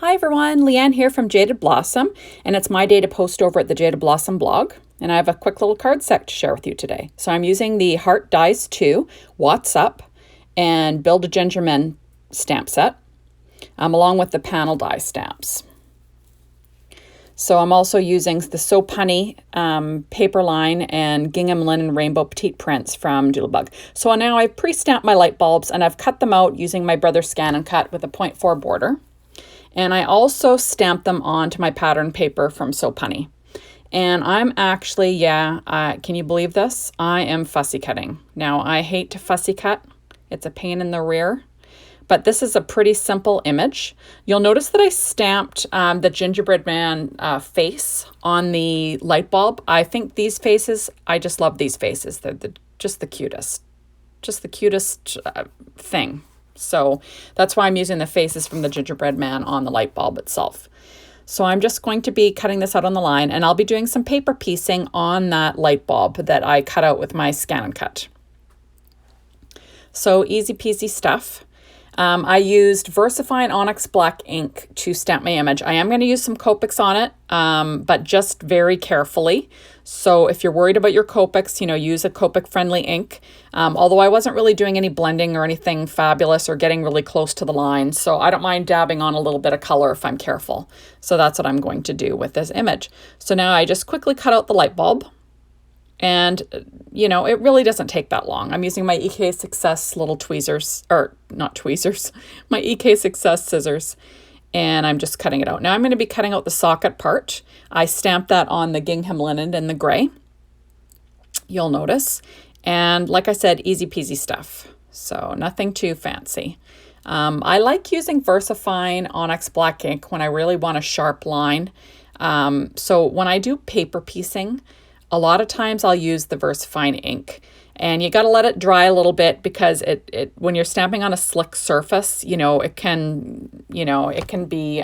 Hi everyone, Leanne here from Jaded Blossom, and it's my day to post over at the Jaded Blossom blog. And I have a quick little card set to share with you today. So I'm using the Heart Dies 2, What's Up, and Build a Gingerman stamp set, along with the panel die stamps. So I'm also using the So Punny paper line and gingham linen rainbow petite prints from Doodlebug. So now I've pre-stamped my light bulbs and I've cut them out using my Brother Scan and Cut with a 0.4 border. And I also stamped them onto my pattern paper from So Punny. And I'm actually, can you believe this? I am fussy cutting. Now, I hate to fussy cut. It's a pain in the rear. But this is a pretty simple image. You'll notice that I stamped the gingerbread man face on the light bulb. I think these faces, I just love these faces. They're just the cutest. Just the cutest thing. So that's why I'm using the faces from the gingerbread man on the light bulb itself. So I'm just going to be cutting this out on the line, and I'll be doing some paper piecing on that light bulb that I cut out with my Scan and Cut. So easy peasy stuff. I used VersaFine Onyx Black ink to stamp my image. I am going to use some Copics on it, but just very carefully. So if you're worried about your Copics, use a Copic-friendly ink. Although I wasn't really doing any blending or anything fabulous or getting really close to the line. So I don't mind dabbing on a little bit of color if I'm careful. So that's what I'm going to do with this image. So now I just quickly cut out the light bulb. And, it really doesn't take that long. I'm using my EK Success little tweezers, or not tweezers, my EK Success scissors, and I'm just cutting it out. Now I'm going to be cutting out the socket part. I stamped that on the gingham linen in the gray, you'll notice. And like I said, easy peasy stuff. So nothing too fancy. I like using VersaFine Onyx Black ink when I really want a sharp line. So when I do paper piecing, a lot of times I'll use the VersaFine ink, and you got to let it dry a little bit because it when you're stamping on a slick surface, it can be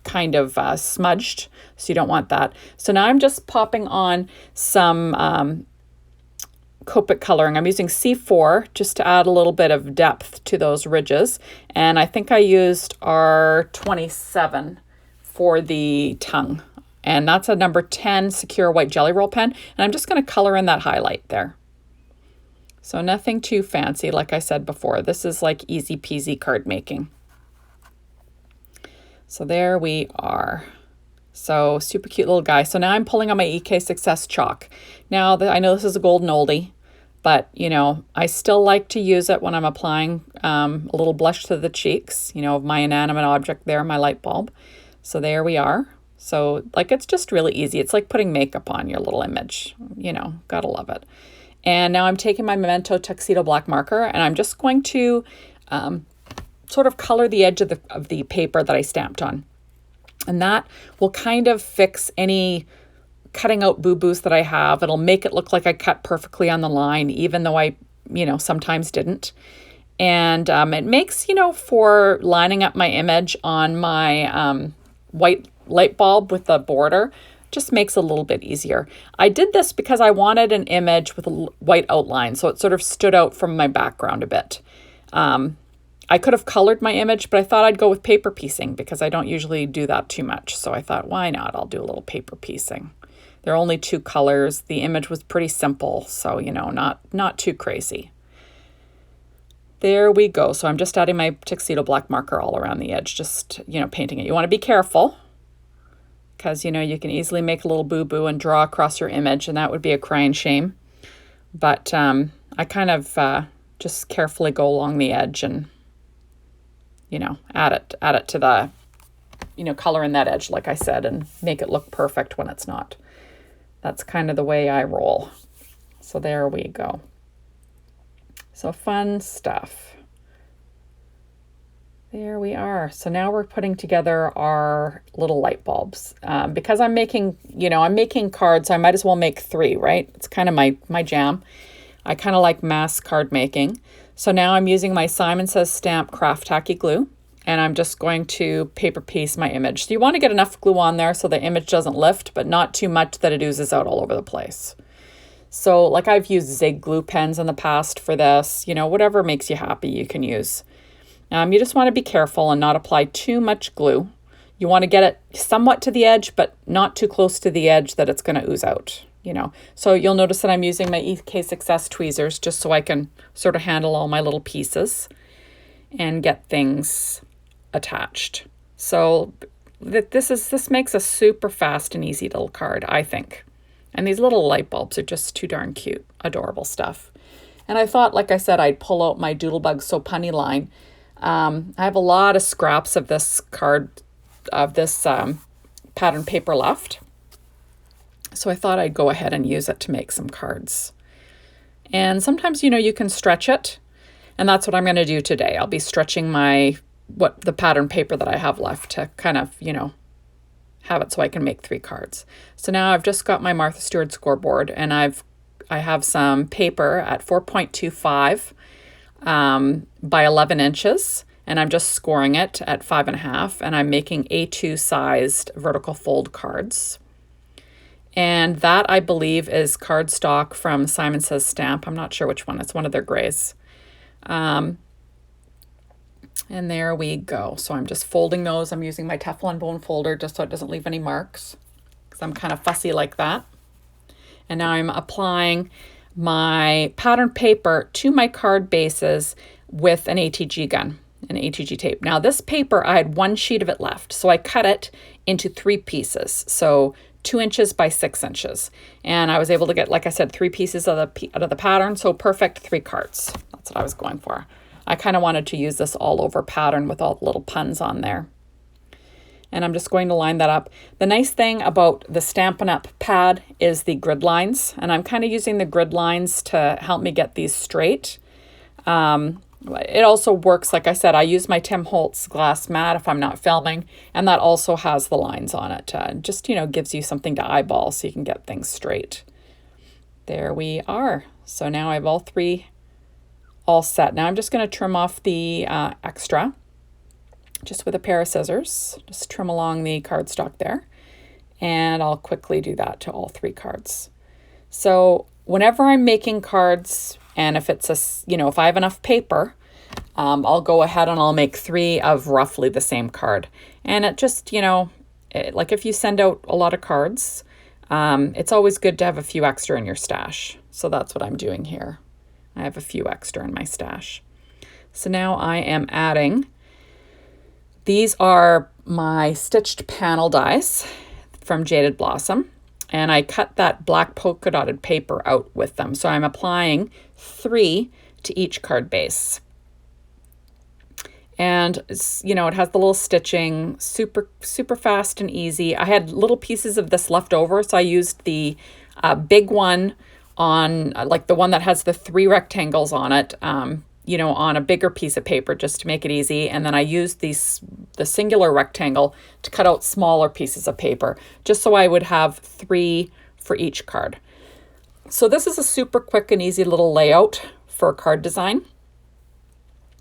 kind of smudged, so you don't want that. So now I'm just popping on some Copic coloring. I'm using C4 just to add a little bit of depth to those ridges, and I think I used R27 for the tongue. And that's a number 10 secure white jelly roll pen. And I'm just going to color in that highlight there. So nothing too fancy, like I said before. This is like easy peasy card making. So there we are. So super cute little guy. So now I'm pulling on my EK Success chalk. Now I know this is a golden oldie, but I still like to use it when I'm applying a little blush to the cheeks, of my inanimate object there, my light bulb. So there we are. So it's just really easy. It's like putting makeup on your little image, gotta love it. And now I'm taking my Memento Tuxedo black marker and I'm just going to sort of color the edge of the paper that I stamped on. And that will kind of fix any cutting out boo-boos that I have. It'll make it look like I cut perfectly on the line, even though I, sometimes didn't. And it makes, for lining up my image on my white light bulb with the border, just makes it a little bit easier. I did this because I wanted an image with a white outline, so it sort of stood out from my background a bit. I could have colored my image, but I thought I'd go with paper piecing because I don't usually do that too much. So I thought, why not? I'll do a little paper piecing. There are only 2 colors. The image was pretty simple, so not too crazy. There we go. So I'm just adding my tuxedo black marker all around the edge, just, painting it. You want to be careful because, you can easily make a little boo-boo and draw across your image, and that would be a crying shame. But I kind of just carefully go along the edge and, add it to the, color in that edge, like I said, and make it look perfect when it's not. That's kind of the way I roll. So there we go. So fun stuff. There we are. So now we're putting together our little light bulbs. Because I'm making, I'm making cards, so I might as well make 3, right? It's kind of my jam. I kind of like mass card making. So now I'm using my Simon Says Stamp Craft Tacky Glue, and I'm just going to paper piece my image. So you want to get enough glue on there so the image doesn't lift, but not too much that it oozes out all over the place. So I've used Zig glue pens in the past for this, whatever makes you happy you can use. You just want to be careful and not apply too much glue. You want to get it somewhat to the edge, but not too close to the edge that it's going to ooze out, you know. So you'll notice that I'm using my EK Success tweezers just so I can sort of handle all my little pieces and get things attached. So this makes a super fast and easy little card, I think. And these little light bulbs are just too darn cute, adorable stuff. And I thought, like I said, I'd pull out my Doodlebug So Punny line. I have a lot of scraps of this pattern paper left. So I thought I'd go ahead and use it to make some cards. And sometimes, you know, you can stretch it. And that's what I'm going to do today. I'll be stretching the pattern paper that I have left to kind of, you know, have it so I can make 3 cards. So now I've just got my Martha Stewart scoreboard, and I have some paper at 4.25 by 11 inches, and I'm just scoring it at 5.5, and I'm making A2 sized vertical fold cards. And that, I believe, is cardstock from Simon Says Stamp. I'm not sure which one. It's one of their grays. And there we go. So I'm just folding those. I'm using my Teflon bone folder just so it doesn't leave any marks, because I'm kind of fussy like that. And now I'm applying my pattern paper to my card bases with an ATG gun, an ATG tape. Now this paper, I had 1 sheet of it left, so I cut it into 3 pieces. So 2 inches by 6 inches. And I was able to get, like I said, 3 pieces out of the pattern. So perfect 3 cards. That's what I was going for. I kind of wanted to use this all over pattern with all the little puns on there. And I'm just going to line that up. The nice thing about the Stampin' Up! Pad is the grid lines. And I'm kind of using the grid lines to help me get these straight. It also works, like I said, I use my Tim Holtz glass mat if I'm not filming. And that also has the lines on it. Just, you know, gives you something to eyeball so you can get things straight. There we are. So now I have all 3 all set. Now I'm just going to trim off the extra. Just with a pair of scissors, just trim along the cardstock there. And I'll quickly do that to all 3 cards. So whenever I'm making cards, and if it's if I have enough paper, I'll go ahead and I'll make 3 of roughly the same card. And it just, like if you send out a lot of cards, it's always good to have a few extra in your stash. So that's what I'm doing here. I have a few extra in my stash. So now I am adding. These are my stitched panel dies from Jaded Blossom, and I cut that black polka dotted paper out with them. So I'm applying 3 to each card base. And, it has the little stitching, super, super fast and easy. I had little pieces of this left over, so I used the big one on, like the one that has the 3 rectangles on it, on a bigger piece of paper just to make it easy. And then I used the singular rectangle to cut out smaller pieces of paper, just so I would have 3 for each card. So this is a super quick and easy little layout for card design.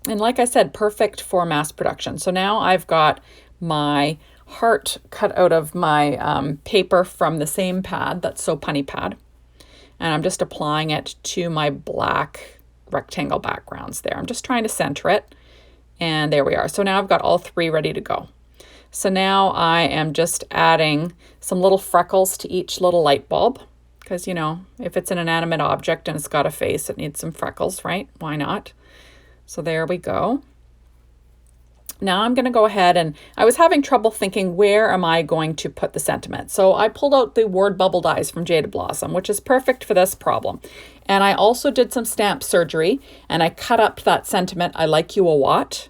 And like I said, perfect for mass production. So now I've got my heart cut out of my paper from the same pad, that's So Punny pad. And I'm just applying it to my black rectangle backgrounds there. I'm just trying to center it. And there we are. So now I've got all 3 ready to go. So now I am just adding some little freckles to each little light bulb. Because, if it's an inanimate object and it's got a face, it needs some freckles, right? Why not? So there we go. Now I'm going to go ahead, and I was having trouble thinking, where am I going to put the sentiment? So I pulled out the word bubble dies from Jaded Blossom, which is perfect for this problem. And I also did some stamp surgery, and I cut up that sentiment, I like you a lot,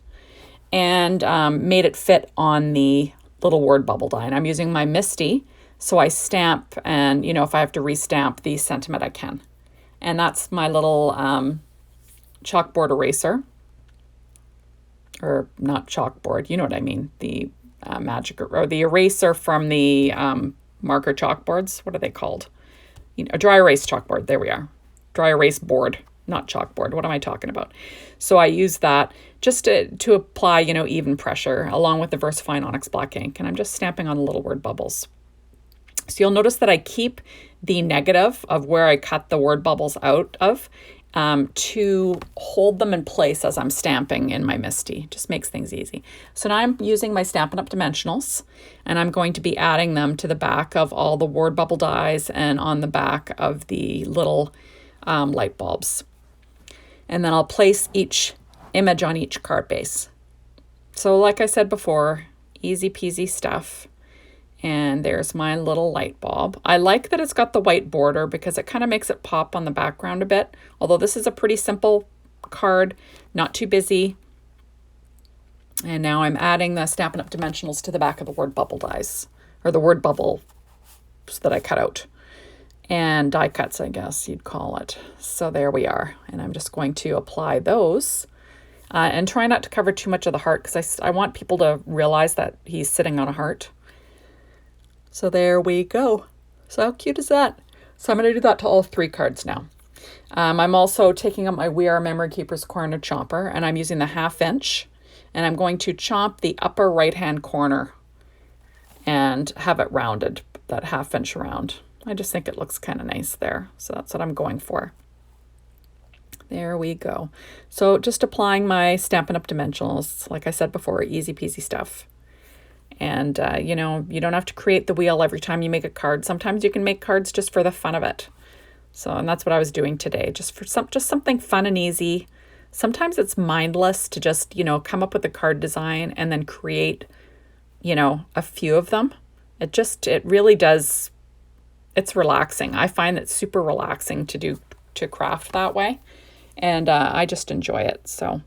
and made it fit on the little word bubble die. And I'm using my Misty, so I stamp, and if I have to restamp the sentiment, I can. And that's my little chalkboard eraser. Or not chalkboard, you know what I mean, the magic, or the eraser from the marker chalkboards. What are they called? A dry erase chalkboard. There we are. Dry erase board, not chalkboard. What am I talking about? So I use that just to apply, even pressure along with the VersaFine Onyx Black ink. And I'm just stamping on the little word bubbles. So you'll notice that I keep the negative of where I cut the word bubbles out of. to hold them in place as I'm stamping in my MISTI. Just makes things easy. So now I'm using my Stampin' Up! Dimensionals, and I'm going to be adding them to the back of all the word bubble dies and on the back of the little light bulbs. And then I'll place each image on each card base. So like I said before, easy peasy stuff. And there's my little light bulb. I like that it's got the white border because it kind of makes it pop on the background a bit. Although this is a pretty simple card, not too busy. And now I'm adding the Stampin' Up! Dimensionals to the back of the word bubble dies, or the word bubble that I cut out. And die cuts, I guess you'd call it. So there we are. And I'm just going to apply those. And try not to cover too much of the heart because I want people to realize that he's sitting on a heart. So there we go. So how cute is that? So I'm going to do that to all 3 cards now. I'm also taking up my We Are Memory Keepers corner chomper, and I'm using the 1/2 inch, and I'm going to chomp the upper right-hand corner and have it rounded, that 1/2 inch round. I just think it looks kind of nice there. So that's what I'm going for. There we go. So just applying my Stampin' Up! Dimensionals, like I said before, easy peasy stuff. And, you know, you don't have to create the wheel every time you make a card. Sometimes you can make cards just for the fun of it. So, and that's what I was doing today, just for something fun and easy. Sometimes it's mindless to just, you know, come up with a card design and then create, you know, a few of them. It really does, it's relaxing. I find it super relaxing to craft that way. And I just enjoy it. So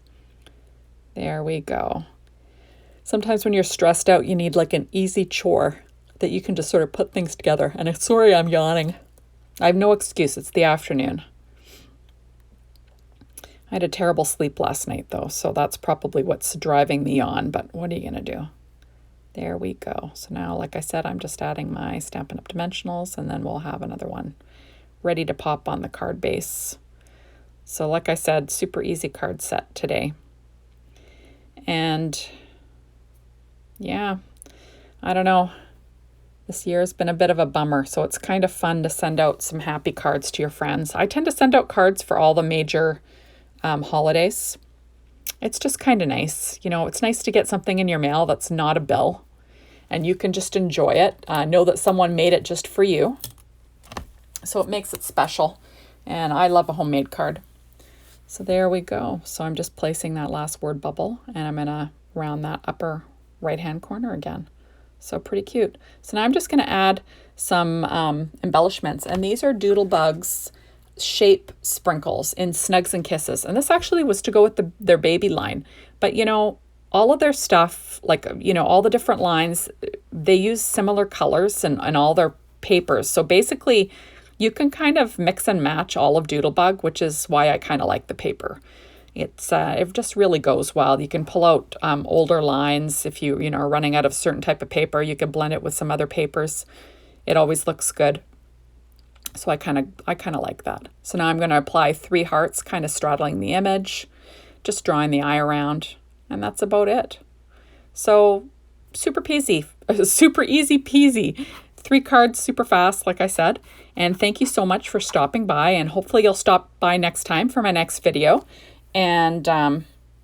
there we go. Sometimes when you're stressed out, you need like an easy chore that you can just sort of put things together. And sorry, I'm yawning. I have no excuse. It's the afternoon. I had a terrible sleep last night, though, so that's probably what's driving me on. But what are you going to do? There we go. So now, like I said, I'm just adding my Stampin' Up! Dimensionals, and then we'll have another one ready to pop on the card base. So like I said, super easy card set today. And yeah, I don't know. This year has been a bit of a bummer, so it's kind of fun to send out some happy cards to your friends. I tend to send out cards for all the major holidays. It's just kind of nice. You know, it's nice to get something in your mail that's not a bill, and you can just enjoy it. Know that someone made it just for you. So it makes it special, and I love a homemade card. So there we go. So I'm just placing that last word bubble, and I'm going to round that upper right-hand corner again. So pretty cute. So now I'm just going to add some embellishments, and these are Doodlebugs shape sprinkles in Snugs and Kisses. And this actually was to go with their baby line. But, you know, all of their stuff, like, you know, all the different lines, they use similar colors in all their papers. So basically, you can kind of mix and match all of Doodlebug, which is why I kind of like the paper. It just really goes well. You can pull out older lines if you are running out of a certain type of paper. You can blend it with some other papers. It always looks good. So I kind of like that. So now I'm going to apply 3 hearts, kind of straddling the image, just drawing the eye around, and that's about it. So super easy peasy. 3 cards, super fast, like I said. And thank you so much for stopping by, and hopefully you'll stop by next time for my next video. And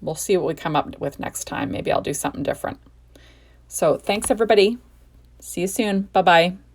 we'll see what we come up with next time. Maybe I'll do something different. So thanks, everybody. See you soon. Bye-bye.